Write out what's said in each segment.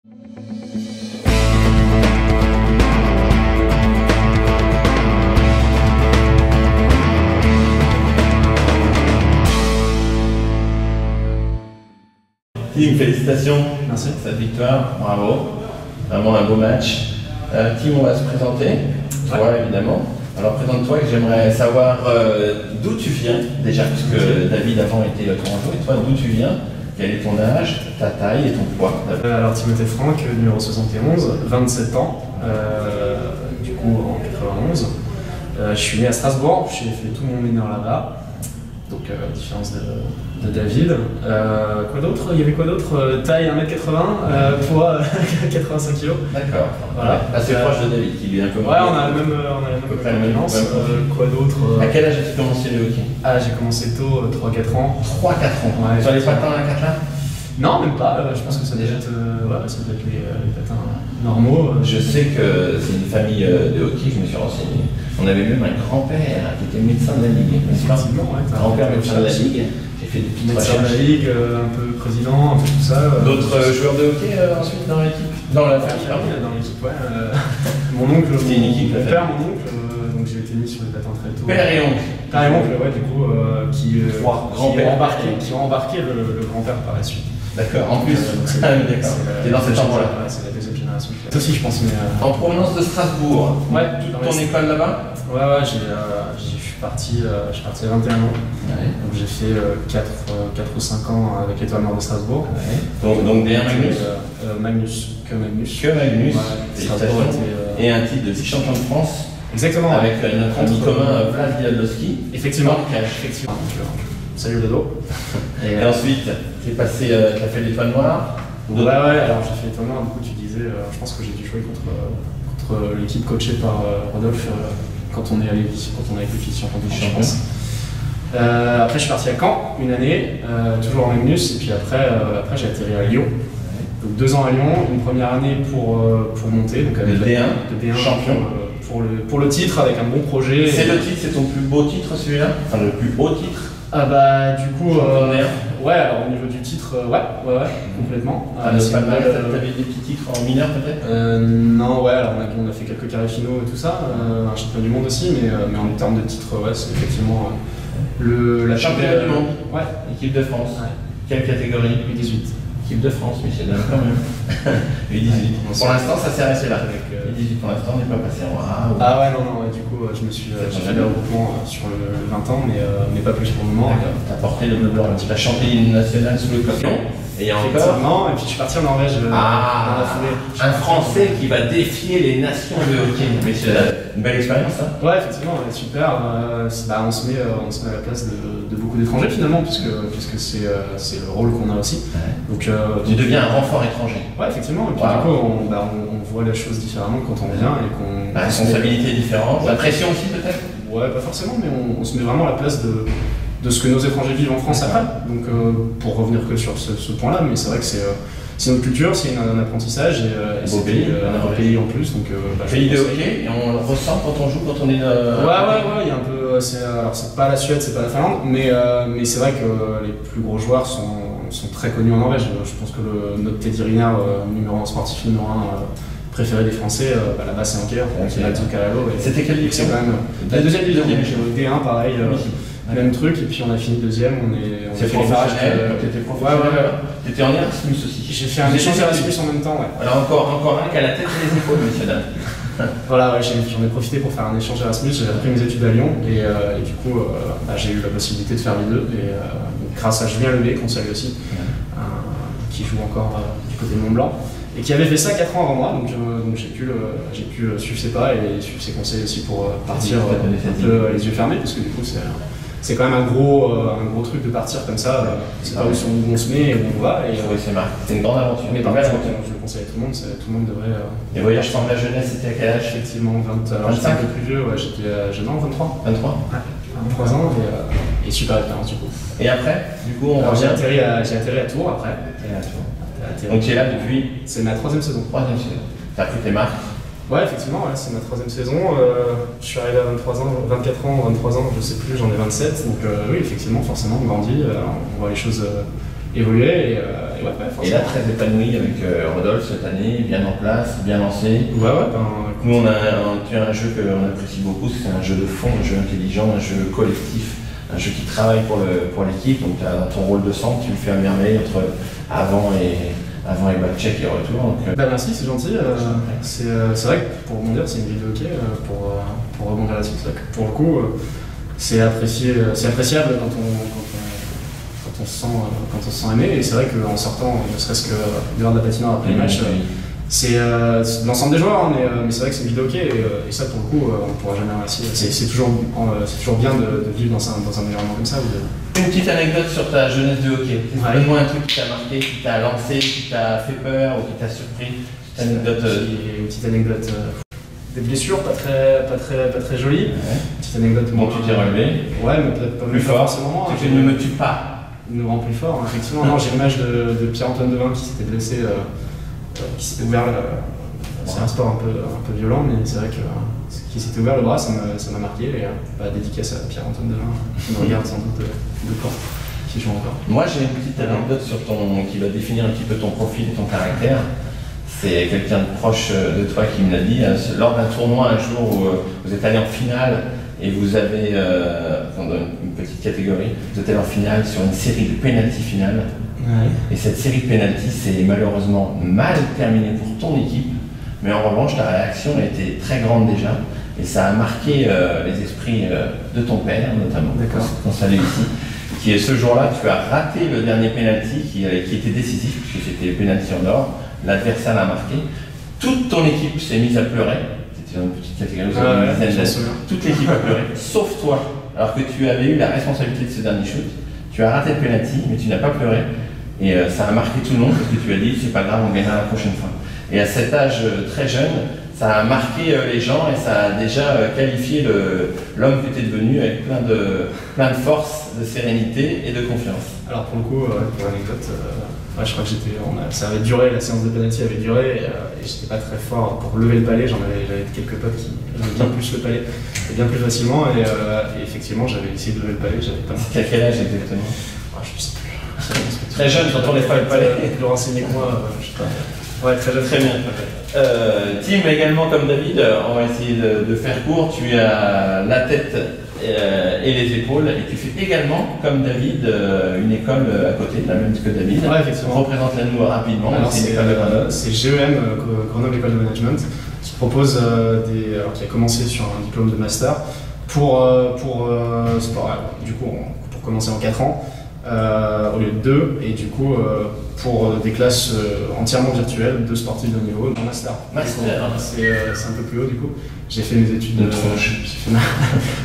Tim, félicitations. Merci. Pour cette victoire, bravo. Vraiment un beau match. Tim, on va se présenter. Toi, évidemment. Alors présente-toi et j'aimerais savoir d'où tu viens déjà, puisque David avant était tourangeau. Et toi, d'où tu viens? Quel est ton âge, ta taille et ton poids? Alors Timothée Franck, numéro 71, 27 ans, du coup en 91. Je suis né à Strasbourg, j'ai fait tout mon mineur là-bas. Donc différence de David. Quoi d'autre? Il y avait quoi d'autre? Taille 1m80, poids 85 kg. D'accord. Voilà. Assez proche de David, qui est un peu moins. Ouais, on a la même alliance. Quoi d'autre? À quel âge as-tu commencé le hockey? Ah, j'ai commencé tôt, 3-4 ans. 3-4 ans. Ouais, sur les patins à 4 là? Non, même pas. Je pense que ça doit être, ça doit être les patins normaux. Je sais que c'est une famille de hockey, je me suis renseigné. On avait même un grand-père qui était médecin de la Ligue, n'est-ce pas? Grand-père médecin de la Ligue. J'ai fait des petites médecin de la Ligue, un peu président, un peu tout ça. D'autres joueurs de hockey ensuite dans l'équipe? Dans la famille, dans l'équipe, ouais. Mon oncle, c'était une équipe, mon père, mon oncle, donc j'ai été mis sur les patins très tôt. Père et oncle. Père et oncle, ouais, du coup, qui ont embarqué le grand-père par la suite. D'accord, en plus, d'accord. T'es dans cet endroit-là. C'est la deuxième génération. Toi aussi, je pense. Mais, en provenance de Strasbourg. Ouais. Ton école là-bas? Ouais, je suis parti à 21 ans. Ouais. Donc j'ai fait 4 ou 5 ans avec l'Étoile Noire de Strasbourg. Ouais. Donc D1 Magnus? Magnus. Que Magnus. Strasbourg et un titre de vice-champion de France. Exactement. Avec notre ami commun Vlad Diadlowski. Effectivement. Salut Dodo. Et ensuite, tu es passé, tu as fait l'Étoile Noire? Ouais, alors j'ai fait l'Étoile Noire, du coup tu disais, je pense que j'ai dû jouer contre l'équipe coachée par Rodolphe quand on est allé avec les filles champions de France. Après je suis parti à Caen, une année, toujours en Magnus, et puis après j'ai atterri à Lyon. Donc 2 ans à Lyon, une première année pour monter, donc avec le D1 champion. Pour le titre, avec un bon projet. C'est le titre, c'est ton plus beau titre celui-là? Enfin le plus haut titre? Ah bah du coup, ouais, alors au niveau du titre, ouais, complètement. T'avais des petits titres en mineur peut-être? Non, ouais, alors on a fait quelques carrés finaux et tout ça, un championnat du monde aussi, mais en termes de titres, ouais, c'est effectivement la championnat du monde. Ouais. Équipe de France. Ouais. Quelle catégorie? U18. Équipe de France, Michel, quand même. U18. Pour l'instant, ça s'est arrêté là. U18 pour l'instant, on n'est pas passé en A. Ah ouais, non, du coup, je me suis fait le regroupement sur le 20 ans, mais pas plus pour le moment. Tu as porté le bleu, tu as chanté l'hymne national sous le copion. Et il y a encore. Et puis je suis parti en Norvège dans la foulée. Un Français qui va défier les nations de hockey. Mais c'est une belle expérience, hein? Ouais, effectivement, super. On se met à la place de beaucoup d'étrangers finalement, puisque c'est le rôle qu'on a aussi. Ouais. Donc, tu deviens un renfort étranger. Ouais, et puis du coup, on voit la chose différemment quand on vient et qu'on. La responsabilité différente. La pression aussi peut-être? Ouais, pas forcément, mais on se met vraiment à la place de ce que nos étrangers vivent en France après. Donc pour revenir que sur ce point-là, mais c'est vrai que c'est notre culture, c'est un apprentissage et c'est un beau pays en plus. Donc, pays de hockey, et on le ressent quand on joue, quand on est. Ouais, il y a un peu. Alors c'est pas la Suède, c'est pas la Finlande, mais c'est vrai que les plus gros joueurs sont très connus en Norvège. Je pense que notre Teddy Riner, sportif numéro 1 préféré des Français, là-bas c'est Anker, c'est la Zuccarello. C'était quelle division? La deuxième division, D1 pareil. Même truc, et puis on a fini deuxième, on fait les barrages. T'étais professionnel? T'étais en Erasmus aussi? J'ai fait un échange Erasmus en même temps, ouais. Alors encore un qui a la tête et les épaules, messieurs dames. Voilà, j'en ai profité pour faire un échange Erasmus, j'ai repris mes études à Lyon, et du coup j'ai eu la possibilité de faire les deux, et grâce à Julien Levé, qu'on salue aussi, qui joue encore du côté de Mont-Blanc, et qui avait fait ça 4 ans avant moi, donc j'ai pu suivre ses pas et suivre ses conseils aussi pour partir un peu les yeux fermés, parce que du coup c'est quand même un gros truc de partir comme ça, c'est pas où on se met et où on va. Oui, c'est une grande aventure. Mais par contre, je le conseille à tout le monde devrait. Les voyages sans la jeunesse, c'était à quel âge? Effectivement, 25. J'étais un peu plus vieux, ouais, j'étais jeune, 23. 23? Ouais, 23 ans et super expérience du coup. Et après, du coup, j'ai atterri à Tours après. Donc tu es là depuis? C'est ma 3e saison. 3e saison. Tu as pris tes marques? Ouais, effectivement, c'est ma 3e saison. Je suis arrivé à 23 ans, 24 ans, 23 ans, je sais plus, j'en ai 27. Donc oui, effectivement, forcément, on grandit, on voit les choses évoluer. Et là, très épanoui avec Rodolphe cette année, bien en place, bien lancé. Ouais. Nous, tu as un jeu qu'on apprécie beaucoup, c'est un jeu de fond, un jeu intelligent, un jeu collectif, un jeu qui travaille pour l'équipe. Donc, tu as dans ton rôle de centre, tu me fais un merveille entre avant et back-check et retour. Donc, merci, c'est gentil. C'est vrai que pour rebondir, c'est une vidéo ok pour rebondir là-dessus. C'est vrai que pour le coup, c'est appréciable quand on se sent aimé. Et c'est vrai qu'en sortant, ne serait-ce que dehors de la patinoire après les matchs, c'est l'ensemble des joueurs, mais c'est vrai que c'est une vidéo ok. Et ça, pour le coup, on ne pourra jamais remercier. C'est toujours bien de vivre dans un environnement comme ça. Une petite anecdote sur ta jeunesse de hockey. Donne-moi un truc qui t'a marqué, qui t'a lancé, qui t'a fait peur ou qui t'a surpris. Une petite anecdote. Des blessures pas très jolies. Ouais. Petite anecdote. Bon, tu t'es relevé. Ouais, mais peut-être pas plus fort. Tu ne me tue pas. Nous rend plus fort, hein, effectivement. Non, j'ai l'image de Pierre-Antoine Devin qui s'était blessé, qui s'était ouvert. C'est un sport un peu violent, mais c'est vrai que qui s'était ouvert le bras, ça m'a marqué. Et dédicace à Pierre-Antoine Devin, qui me regarde sans doute de corps, qui joue encore. Moi, j'ai une petite anecdote qui va définir un petit peu ton profil et ton caractère. C'est quelqu'un de proche de toi qui me l'a dit. Lors d'un tournoi, un jour où vous êtes allé en finale et vous avez, dans une petite catégorie, vous êtes allé en finale sur une série de pénaltys finales. Ouais. Et cette série de pénaltys s'est malheureusement mal terminée pour ton équipe. Mais en revanche, ta réaction a été très grande déjà. Et ça a marqué les esprits de ton père, notamment, quand ça allait ici. Qui est ce jour-là, tu as raté le dernier penalty qui était décisif, puisque c'était le penalty en or. L'adversaire l'a marqué. Toute ton équipe s'est mise à pleurer. C'était dans une petite catégorie, vous avez une dizaine d'années. Toute l'équipe a pleuré, sauf toi. Alors que tu avais eu la responsabilité de ce dernier shoot. Tu as raté le penalty, mais tu n'as pas pleuré. Et ça a marqué tout le monde parce que tu as dit c'est pas grave, on gagnera la prochaine fois. Et à cet âge très jeune, ça a marqué les gens et ça a déjà qualifié l'homme que tu es devenu avec plein de force, de sérénité et de confiance. Alors pour le coup, pour l'anecdote, je crois que ça avait duré, la séance de penalty avait duré et j'étais pas très fort pour lever le palais. J'avais quelques potes qui levaient bien plus le palais et bien plus facilement et effectivement j'avais essayé de lever le palais, j'avais pas. C'était à quel âge exactement? Je sais plus. Très jeune, quand on n'est pas le palais. Plus renseigné que moi, je sais pas. Ouais, très jeune. Très bien. Tim, également comme David, on va essayer de faire court. Tu as la tête et les épaules, et tu fais également, comme David, une école à côté, la même que David. Ouais, effectivement. Représente-la nous rapidement. Alors, c'est GEM, Grenoble École de Management, qui propose qui a commencé sur un diplôme de master pour commencer en 4 ans. Au lieu de 2, et du coup pour des classes entièrement virtuelles de sportifs de haut niveau dans master. C'est un peu plus haut du coup. J'ai fait mes études de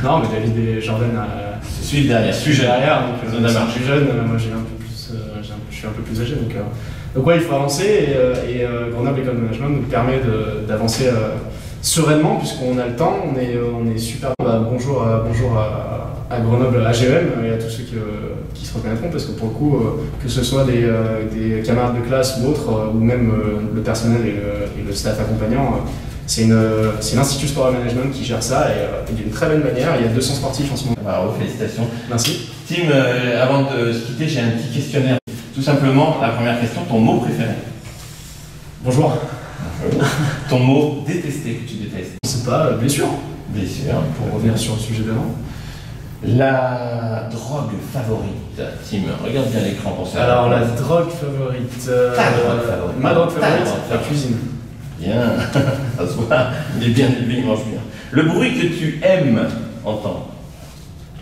non, mais David et Jordan suivent derrière. Donc je suis jeune, moi je suis un peu plus âgé, donc ouais, il faut avancer et Grenoble École de Management nous permet d'avancer sereinement puisqu'on a le temps, on est super. Bonjour à Grenoble, à GEM et à tous ceux qui se reconnaîtront parce que pour le coup, que ce soit des camarades de classe ou autres, ou même le personnel et le staff accompagnant, c'est l'Institut Sport et Management qui gère ça et d'une très belle manière. Il y a 200 sportifs en ce moment. Bravo, félicitations. Merci. Tim, avant de se quitter, j'ai un petit questionnaire. Tout simplement, la première question, ton mot préféré? Bonjour. Ton mot détesté que tu détestes? C'est pas blessure. Blessure. Pour revenir sur le sujet d'avant. La drogue favorite, Tim, regarde bien l'écran pour ça. Alors la drogue favorite, ta drogue favorite. Ma drogue favorite, la cuisine. Bien, ça se voit, il est bien élevé, il mange bien. Le bruit que tu aimes entendre?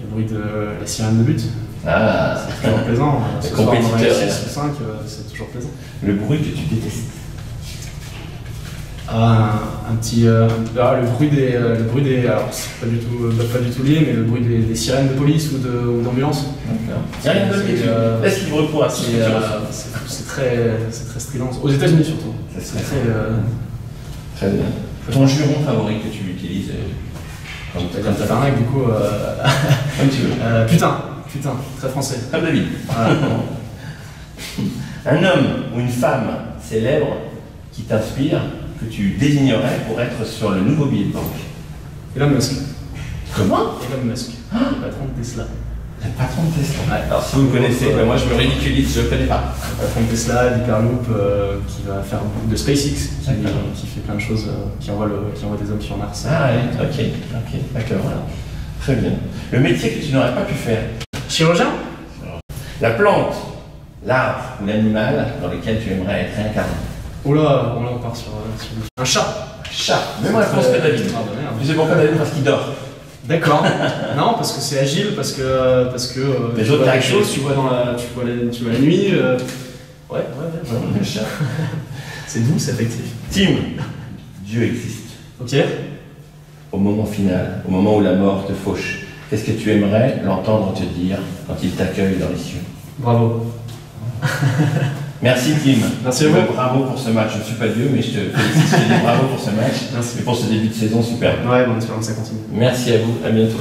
Le bruit de la sirène de but. Ah, c'est toujours plaisant. Le compétiteur. 6 ou 5, c'est toujours plaisant. Le bruit que tu détestes? Un petit le bruit des alors c'est pas du tout lié, mais le bruit des sirènes de police ou d'ambulance. Sirène de police. Laisse libre cours à c'est très strident. Aux États-Unis surtout. C'est très bien. Ton juron favori que tu utilises? Comme tabarnak du coup. Comme tu veux. Putain, très français. Comme David. Un homme ou une femme célèbre qui t'inspire, que tu désignerais pour être sur le nouveau billet de banque? Elon Musk. Comment? Elon Musk, le patron de Tesla. Le patron de Tesla. Ouais. Alors si vous me connaissez, ben moi je me ridiculise, je ne connais pas. Le patron de Tesla, d'Hyperloop, qui va faire beaucoup de SpaceX, qui fait plein de choses, qui envoie des hommes sur Mars. Ah oui, ok, d'accord, voilà. Très bien. Le métier que tu n'aurais pas pu faire. Chirurgien? La plante, l'arbre ou l'animal dans lequel tu aimerais être réincarné. Oh là, on part sur un chat. Chat, même réponse que David. Ah bah merde. Tu sais pourquoi David? Parce qu'il dort. D'accord. Non, parce que c'est agile, parce que Les tu autres vois quelque caractéristiques. chose, tu vois la nuit. Ouais. Le chat. C'est doux, c'est affectif. Tim, Dieu existe. Ok. Au moment final, au moment où la mort te fauche, qu'est-ce que tu aimerais l'entendre te dire quand il t'accueille dans les cieux? Bravo. Merci Tim. Merci à vous. Bravo pour ce match. Je ne suis pas Dieu, mais je te félicite. Je te dis bravo pour ce match. Merci. Et pour ce début de saison super. Ouais, bon, espérons que ça continue. Merci à vous. À bientôt.